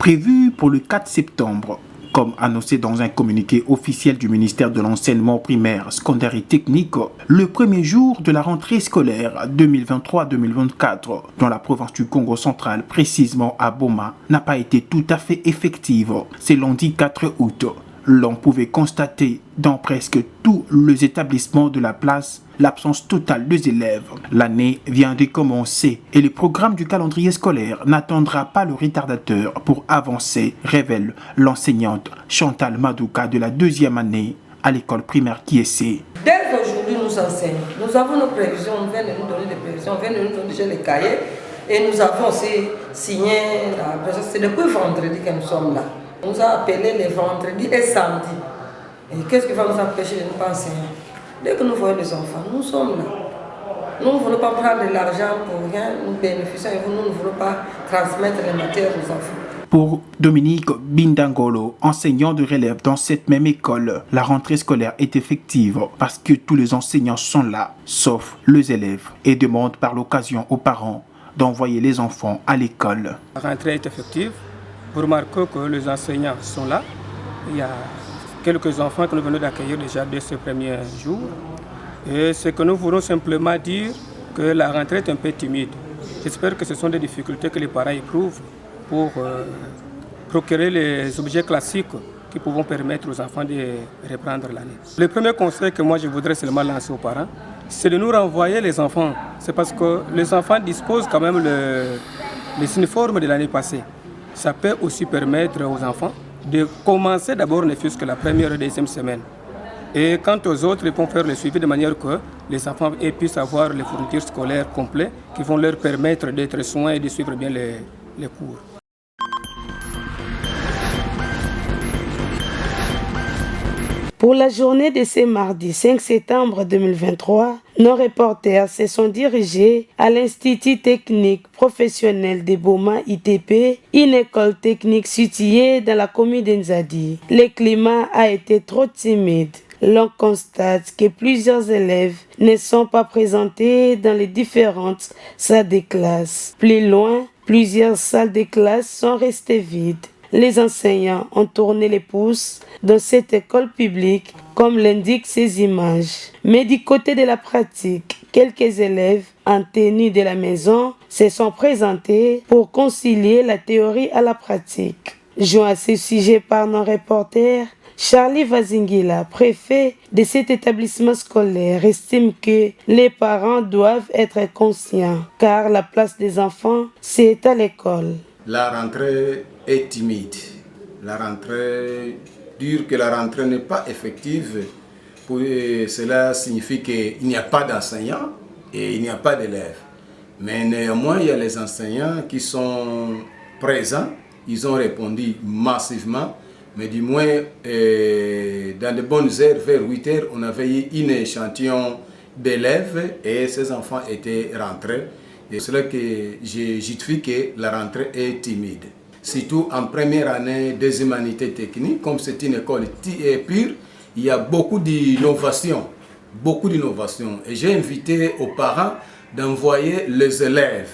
Prévu pour le 4 septembre, comme annoncé dans un communiqué officiel du ministère de l'Enseignement primaire, secondaire et technique, le premier jour de la rentrée scolaire 2023-2024 dans la province du Congo central, précisément à Boma, n'a pas été tout à fait effective. C'est lundi 4 août. L'on pouvait constater dans presque tous les établissements de la place l'absence totale des élèves. L'année vient de commencer et le programme du calendrier scolaire n'attendra pas le retardateur pour avancer, révèle l'enseignante Chantal Madouka de la 2e année à l'école primaire Kiessé. Dès aujourd'hui, nous enseignons. Nous avons nos prévisions, on vient de nous donner des prévisions, on vient de nous donner déjà les cahiers et nous avons aussi signé la présence. C'est depuis vendredi que nous sommes là. On nous a appelés les vendredis et samedis. Et qu'est-ce qui va nous empêcher de ne pas enseigner? Dès que nous voyons les enfants, nous sommes là. Nous ne voulons pas prendre de l'argent pour rien, nous bénéficions et nous ne voulons pas transmettre les matières aux enfants. Pour Dominique Bindangolo, enseignant de relève dans cette même école, la rentrée scolaire est effective parce que tous les enseignants sont là, sauf les élèves, et demandent par l'occasion aux parents d'envoyer les enfants à l'école. La rentrée est effective. Vous remarquez que les enseignants sont là. Il y a quelques enfants que nous venons d'accueillir déjà dès ce premier jour. Et ce que nous voulons simplement dire que la rentrée est un peu timide. J'espère que ce sont des difficultés que les parents éprouvent pour procurer les objets classiques qui pourront permettre aux enfants de reprendre l'année. Le premier conseil que moi je voudrais seulement lancer aux parents, c'est de nous renvoyer les enfants. C'est parce que les enfants disposent quand même les uniformes de l'année passée. Ça peut aussi permettre aux enfants de commencer d'abord ne fût-ce que la première et deuxième semaine. Et quant aux autres, ils vont faire le suivi de manière que les enfants puissent avoir les fournitures scolaires complètes qui vont leur permettre d'être soins et de suivre bien les cours. Pour la journée de ce mardi 5 septembre 2023, nos reporters se sont dirigés à l'Institut technique professionnel de Boma ITP, une école technique située dans la commune d'Nzadi. Le climat a été trop timide. L'on constate que plusieurs élèves ne sont pas présentés dans les différentes salles de classe. Plus loin, plusieurs salles de classe sont restées vides. Les enseignants ont tourné les pouces dans cette école publique, comme l'indiquent ces images. Mais du côté de la pratique, quelques élèves en tenue de la maison se sont présentés pour concilier la théorie à la pratique. Joint à ce sujet par nos reporters, Charlie Vazingila, préfet de cet établissement scolaire, estime que les parents doivent être conscients car la place des enfants, c'est à l'école. La rentrée est timide. La rentrée, dire que la rentrée n'est pas effective, cela signifie qu'il n'y a pas d'enseignants et il n'y a pas d'élèves. Mais néanmoins, il y a les enseignants qui sont présents. Ils ont répondu massivement. Mais du moins, dans de bonnes heures, vers 8 heures, on avait eu un échantillon d'élèves et ces enfants étaient rentrés. Et c'est là que j'ai justifie que la rentrée est timide. Surtout en première année des humanités techniques, comme c'est une école pure, il y a beaucoup d'innovations. Et j'ai invité aux parents d'envoyer les élèves.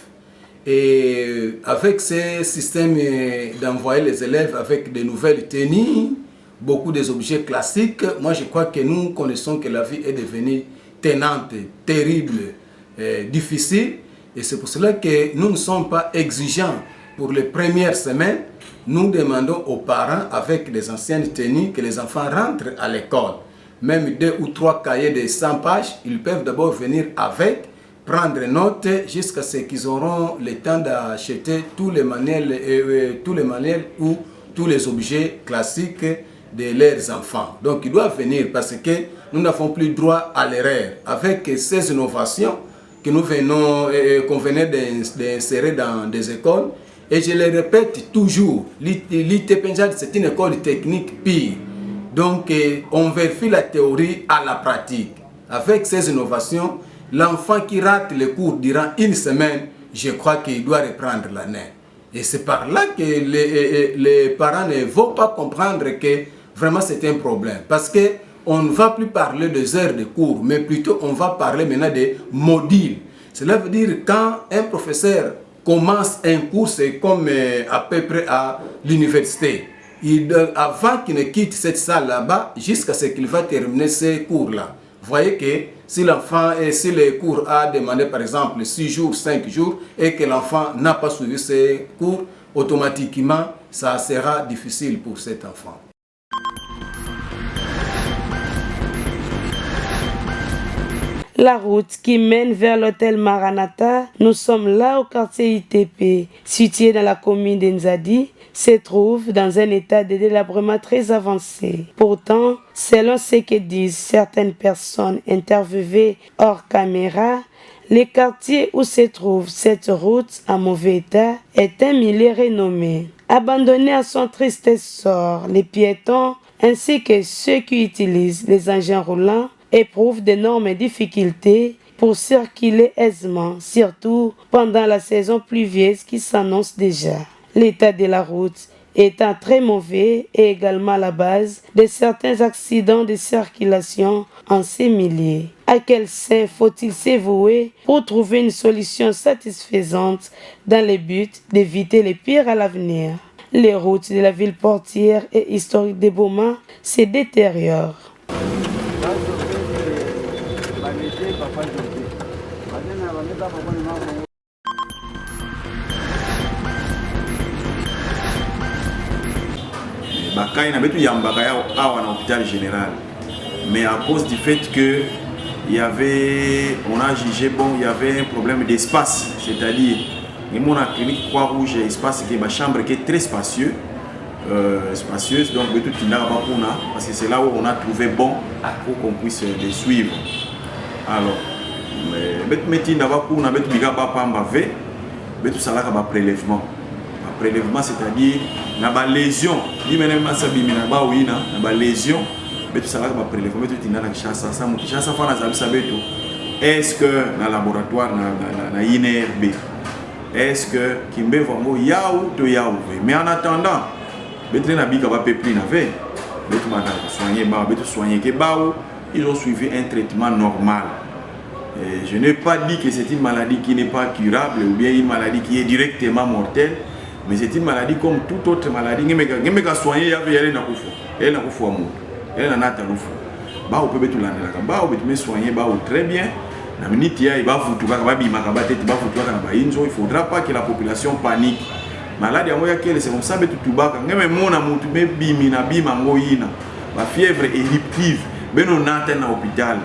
Et avec ce système d'envoyer les élèves avec de nouvelles tenues, beaucoup des objets classiques, moi je crois que nous connaissons que la vie est devenue tenante, terrible, difficile. Et c'est pour cela que nous ne sommes pas exigeants pour les premières semaines. Nous demandons aux parents, avec les anciennes tenues, que les enfants rentrent à l'école. Même 2 ou 3 cahiers de 100 pages, ils peuvent d'abord venir avec, prendre note jusqu'à ce qu'ils auront le temps d'acheter tous les manuels ou tous les objets classiques de leurs enfants. Donc ils doivent venir parce que nous n'avons plus droit à l'erreur. Avec ces innovations que nous qu'on venait d'insérer dans des écoles, et je le répète toujours, l'ITP c'est une école technique pire. Donc on vérifie la théorie à la pratique. Avec ces innovations, l'enfant qui rate le cours durant une semaine, je crois qu'il doit reprendre l'année. Et c'est par là que les parents ne vont pas comprendre que vraiment c'est un problème. Parce qu'on ne va plus parler des heures de cours, mais plutôt on va parler maintenant des modules. Cela veut dire quand un professeur commence un cours, c'est comme à peu près à l'université. Avant qu'il ne quitte cette salle là-bas, jusqu'à ce qu'il va terminer ces cours-là. Vous voyez que si l'enfant, si le cours a demandé par exemple 6 jours, 5 jours, et que l'enfant n'a pas suivi ces cours, automatiquement, ça sera difficile pour cet enfant. La route qui mène vers l'hôtel Maranatha, nous sommes là au quartier ITP, situé dans la commune d'Nzadi, se trouve dans un état de délabrement très avancé. Pourtant, selon ce que disent certaines personnes interviewées hors caméra, le quartier où se trouve cette route en mauvais état est un milieu renommé. Abandonné à son triste sort, les piétons ainsi que ceux qui utilisent les engins roulants éprouvent d'énormes difficultés pour circuler aisément, surtout pendant la saison pluvieuse qui s'annonce déjà. L'état de la route étant très mauvais est également la base de certains accidents de circulation en ces milieux. À quel sein faut-il s'avouer pour trouver une solution satisfaisante dans le but d'éviter le pire à l'avenir? Les routes de la ville portière et historique de Boma se détériorent. Bakay na betu yambaka ya awa na hôpital général, mais à cause du fait que on a jugé bon, il y avait un problème d'espace, c'est-à-dire mon clinique Croix-Rouge espace qui est ma chambre qui est très spacieuse, donc betu tinara bakuna parce que c'est là où on a trouvé bon pour qu'on puisse les suivre. Alors betu metinda bakuna betu biga ba pamba ve betu salaka ba prélèvement. Prélèvement, c'est-à-dire na ba lésion lui-même masabi mina ba wina na ba lésion betu salaka ba prélèvement betu tinda na Kinshasa ça mu Kinshasa fa na zabisa betu est-ce que na laboratoire na INRB est-ce que kimbe vango yaou to yaou mais en attendant betu na bika ba pepli na ve betu mata soigner ba betu soigner ke ba ils ont suivi un traitement normal. Et je n'ai pas dit que c'est une maladie qui n'est pas curable ou bien une maladie qui est directement mortelle. Mais c'est une maladie comme toute autre maladie. Elle est soignée, elle est soigner très bien. Il ne faudra pas que la population panique. Maladie c'est comme ça que tout bas. La fièvre éruptive, on a un hôpital.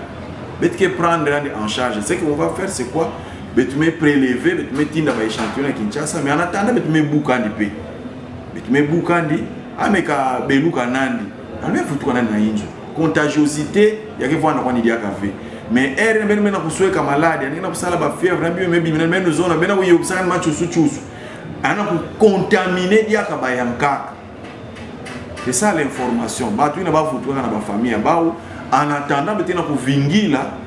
Prendre en charge. Ce qu'on va faire, c'est quoi? Tu me prélever, tu me tinda ba échantillon à Kinshasa, mais en attendant, tu me boukandi pe. Tu me boukandi, ameka beluka nandi. Ame futu kana na injo. Contagiosité, ya ke vwana kwani dia kafe. Mais er ben mena kuswe ka malade, ani na kusala ba fièvre, ambi me bimina mena zona, bena wo yobsana machu suchusu. Ana ku contaminer dia ka ba yanka. C'est ça l'information. Ba tu na ba futu kana ba famille ba en attendant betena ku vingila.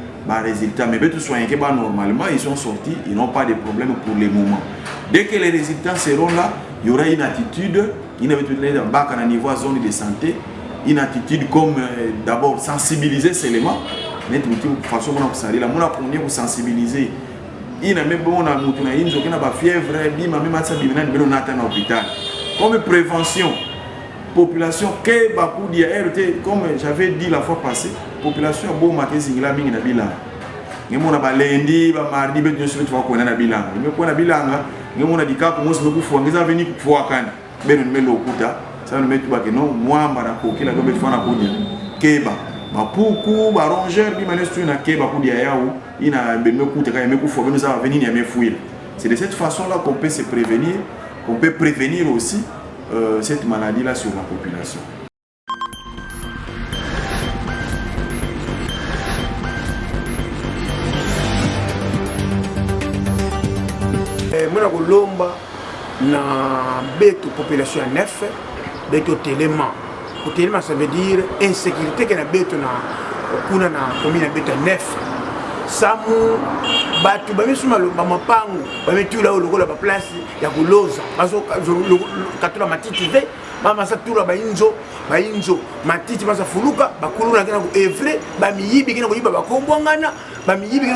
Résultats, mais tout soigner que normalement ils sont sortis, ils n'ont pas de problème pour le moment. Dès que les résultats seront là, il y aura une attitude, une niveau zone de santé, une attitude comme d'abord sensibiliser ces éléments, mais de toute façon on a sensibiliser. Il a même bon fièvre, comme prévention. Population que beaucoup d'IRT, comme j'avais dit la fois passée, population bon matin zingila mingi na bilan. Ngemo na ba lundi, ba mardi be nyoso tu ko na bilan. Ngemo ko na bilanga, ngemo na dika ko mosi be ku ngeza venir ku kan. Be no melo kuta, ça no metu ba ke no mwamba na ko kila do be fana ko nya. Keba, ba puku, ba rongeur bi manestu na keba ku dia yawo, ina be me kuta ka me ku fo be no ça va venir ya me fuir. C'est de cette façon-là qu'on peut se prévenir, qu'on peut prévenir aussi cette maladie-là sur la population. Muna kolomba na beto population à neuf, beto télément. Pour télément ça veut dire insécurité que na beto na kuna na commune na beto neuf. Samu batu bamisuma mapango bametula olokola ba place ya kuloza bazo katula matiti ve mama satura bainzo matiti basa fuluka bakuluna kena ku evre bamiyibi kena kuyiba bakombwangana bamiyibi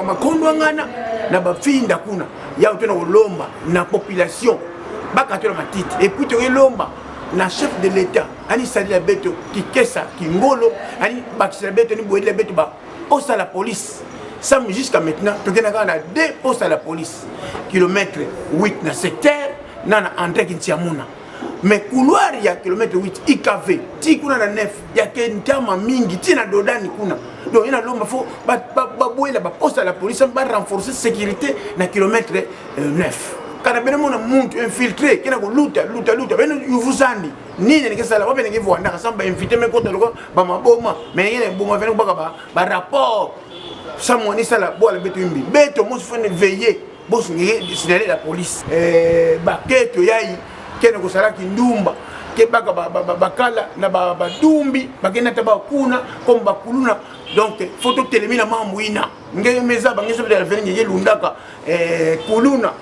makondwangana na bafinda kuna ya utona kolomba na population bakatola matiti et puis tolomba na chef de l'état ani sali la beto kikesa kingolo ani bakisa beto ni boyela beto ba poste à la police ça jusqu'à maintenant tokena na 2 postes à la police kilomètre 8 na secteur nana André Kintiamuna mais couloir ya kilomètre 8 IKV ti kuna na 9 ya kentama mingi ti na dodani kuna donc ina lomba fo ba boyela ba poste à la police ba renforcer sécurité na kilomètre 9 kana bene mona muntu infiltré kina ko luta bene yuvuzandi nini nikesala wabe ngevu wanda samba invité me kota loko ba maboma mais yene boma vene ba rapport samoni sala bola beto imbi beto mo fone veiller boss ngi signaler la police ba keto yayi kene ko sala ki ndumba ke baka bakala na badumbi bakena taba kuna comme bakuluna donc photo telemina mambuina nge meza bangiso de la vene yelundaka kuluna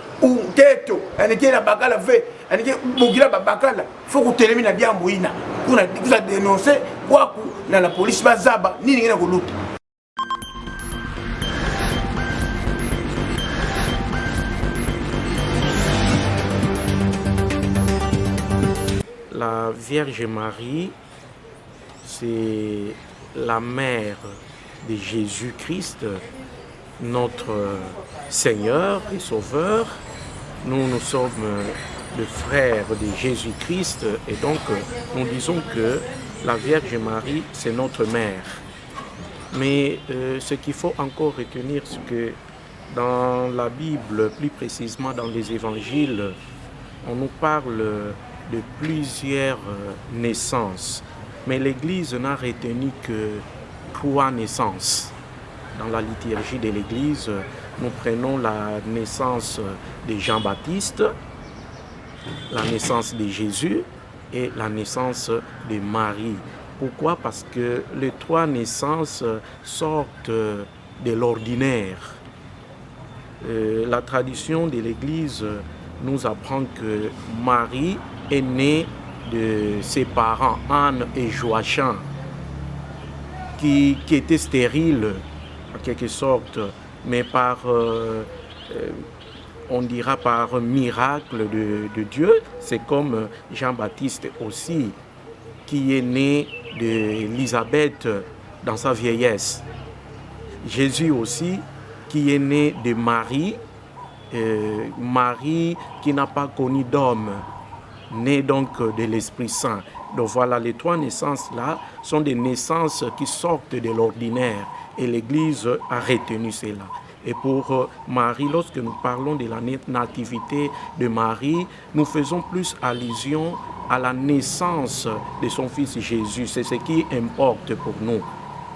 keto anike na bakala ve anike bugila bakala faut que telemina biambuina kuna kuza dénoncer kwaku na la police bazaba nini ngena kuluta. La Vierge Marie, c'est la mère de Jésus-Christ, notre Seigneur et Sauveur. Nous sommes le frère de Jésus-Christ et donc nous disons que la Vierge Marie, c'est notre mère. Mais ce qu'il faut encore retenir, c'est que dans la Bible, plus précisément dans les évangiles, on nous parle de plusieurs naissances. Mais l'Église n'a retenu que 3 naissances. Dans la liturgie de l'Église, nous prenons la naissance de Jean-Baptiste, la naissance de Jésus et la naissance de Marie. Pourquoi? Parce que les 3 naissances sortent de l'ordinaire. La tradition de l'Église nous apprend que Marie est née de ses parents, Anne et Joachim, qui étaient stériles en quelque sorte, mais par, on dira par miracle de Dieu. C'est comme Jean-Baptiste aussi, qui est né d'Élisabeth dans sa vieillesse. Jésus aussi, qui est né de Marie, Marie qui n'a pas connu d'homme, né donc de l'Esprit Saint. Donc voilà, les 3 naissances-là sont des naissances qui sortent de l'ordinaire et l'Église a retenu cela. Et pour Marie, lorsque nous parlons de la nativité de Marie, nous faisons plus allusion à la naissance de son fils Jésus. C'est ce qui importe pour nous.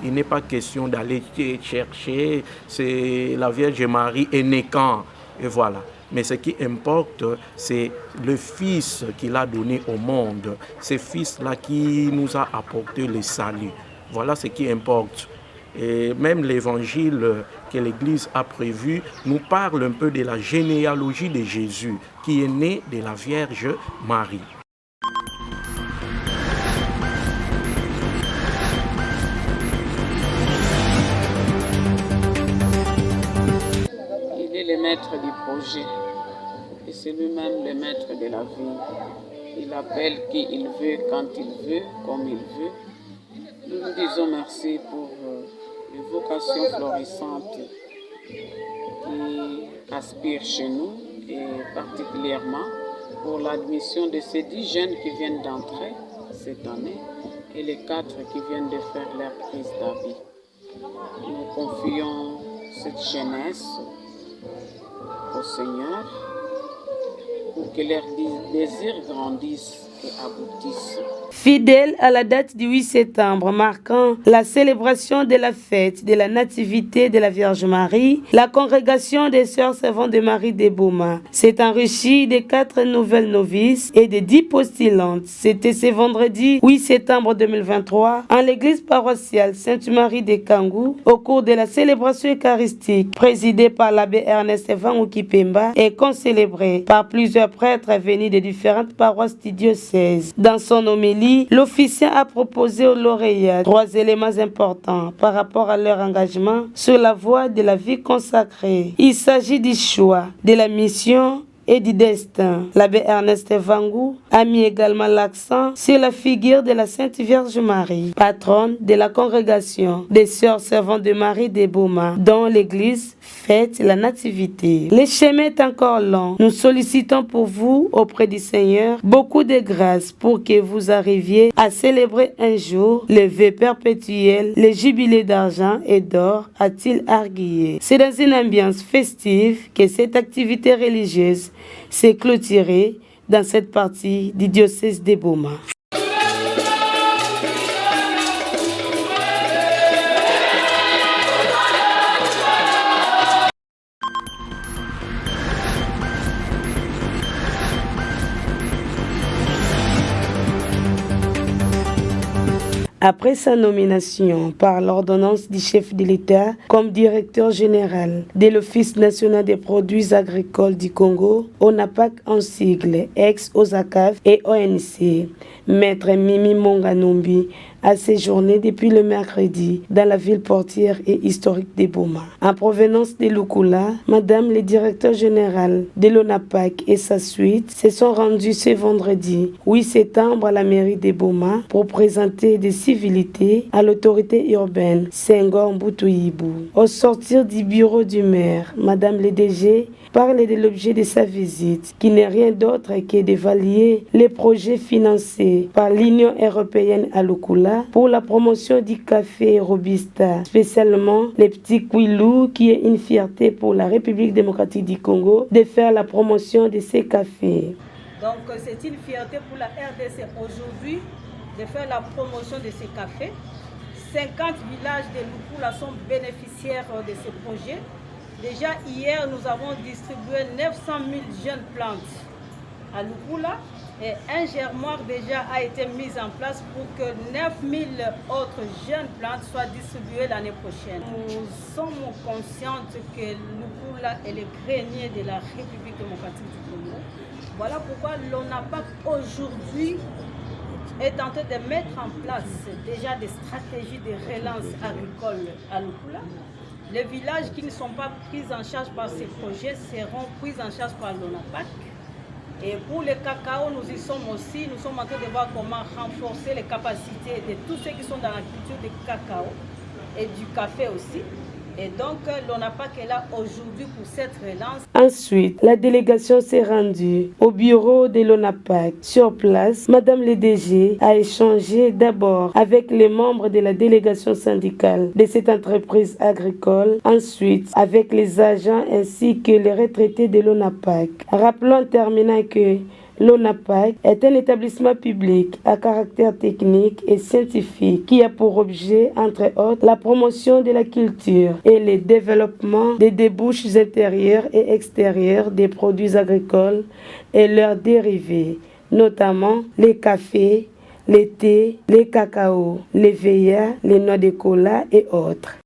Il n'est pas question d'aller chercher, c'est la Vierge Marie est née quand, et voilà. Mais ce qui importe, c'est le Fils qu'il a donné au monde. Ce Fils-là qui nous a apporté le salut. Voilà ce qui importe. Et même l'évangile que l'Église a prévu nous parle un peu de la généalogie de Jésus, qui est né de la Vierge Marie. Il est le maître du projet et c'est lui-même le maître de la vie. Il appelle qui il veut, quand il veut, comme il veut. Nous nous disons merci pour les vocations florissantes qui aspirent chez nous et particulièrement pour l'admission de ces 10 jeunes qui viennent d'entrer cette année et les 4 qui viennent de faire leur prise d'habit. Nous confions cette jeunesse au Seigneur pour que leurs désirs grandissent et aboutissent. Fidèle à la date du 8 septembre marquant la célébration de la fête de la nativité de la Vierge Marie, la congrégation des Sœurs Servantes de Marie de Boma s'est enrichie de 4 nouvelles novices et de 10 postulantes. C'était ce vendredi 8 septembre 2023 en l'église paroissiale Sainte-Marie de Kangou au cours de la célébration eucharistique présidée par l'abbé Ernest Van Oukipemba et concélébrée par plusieurs prêtres venus de différentes paroisses du diocèse. diocèse. Dans son homélie, l'officiant a proposé aux lauréats 3 éléments importants par rapport à leur engagement sur la voie de la vie consacrée. Il s'agit du choix, de la mission et du destin. L'abbé Ernest Vangou a mis également l'accent sur la figure de la Sainte Vierge Marie, patronne de la congrégation des Sœurs Servantes de Marie des Boma, dont l'Église fête la Nativité. Le chemin est encore long. Nous sollicitons pour vous, auprès du Seigneur, beaucoup de grâce pour que vous arriviez à célébrer un jour le vœu perpétuel, le jubilé d'argent et d'or, a-t-il argué. C'est dans une ambiance festive que cette activité religieuse s'est clôturée dans cette partie du diocèse de Boma. Après sa nomination par l'ordonnance du chef de l'État comme directeur général de l'Office national des produits agricoles du Congo, ONAPAC en sigle, ex-OSACAF et ONC, Maître Mimi Monganombi a séjourné depuis le mercredi dans la ville portière et historique de Boma. En provenance de Lukula, Madame le directeur général de l'ONAPAC et sa suite se sont rendus ce vendredi 8 septembre à la mairie de Boma pour présenter des civilités à l'autorité urbaine Senghor Mbutuyibu. Au sortir du bureau du maire, Madame le DG parle de l'objet de sa visite, qui n'est rien d'autre que d'évaluer les projets financés par l'Union européenne à Lukula pour la promotion du café Robusta, spécialement les petits Kouilou, qui est une fierté pour la République démocratique du Congo de faire la promotion de ces cafés. Donc c'est une fierté pour la RDC aujourd'hui de faire la promotion de ces cafés. 50 villages de Lukula sont bénéficiaires de ce projet. Déjà hier, nous avons distribué 900 000 jeunes plantes à Lukula et un germoire déjà a été mis en place pour que 9 000 autres jeunes plantes soient distribuées l'année prochaine. Nous sommes conscientes que Lukula est le grenier de la République démocratique du Congo. Voilà pourquoi l'ONAPAC aujourd'hui est en train de mettre en place déjà des stratégies de relance agricole à Lukula. Les villages qui ne sont pas pris en charge par ces projets seront pris en charge par l'ONAPAC. Et pour le cacao, nous y sommes aussi. Nous sommes en train de voir comment renforcer les capacités de tous ceux qui sont dans la culture du cacao et du café aussi. Et donc, l'ONAPAC est là aujourd'hui pour cette relance. Ensuite, la délégation s'est rendue au bureau de l'ONAPAC. Sur place, Madame le DG a échangé d'abord avec les membres de la délégation syndicale de cette entreprise agricole, ensuite avec les agents ainsi que les retraités de l'ONAPAC. Rappelons en terminant que l'ONAPAC est un établissement public à caractère technique et scientifique qui a pour objet, entre autres, la promotion de la culture et le développement des débouches intérieures et extérieures des produits agricoles et leurs dérivés, notamment les cafés, les thés, les cacao, les veillas, les noix de cola et autres.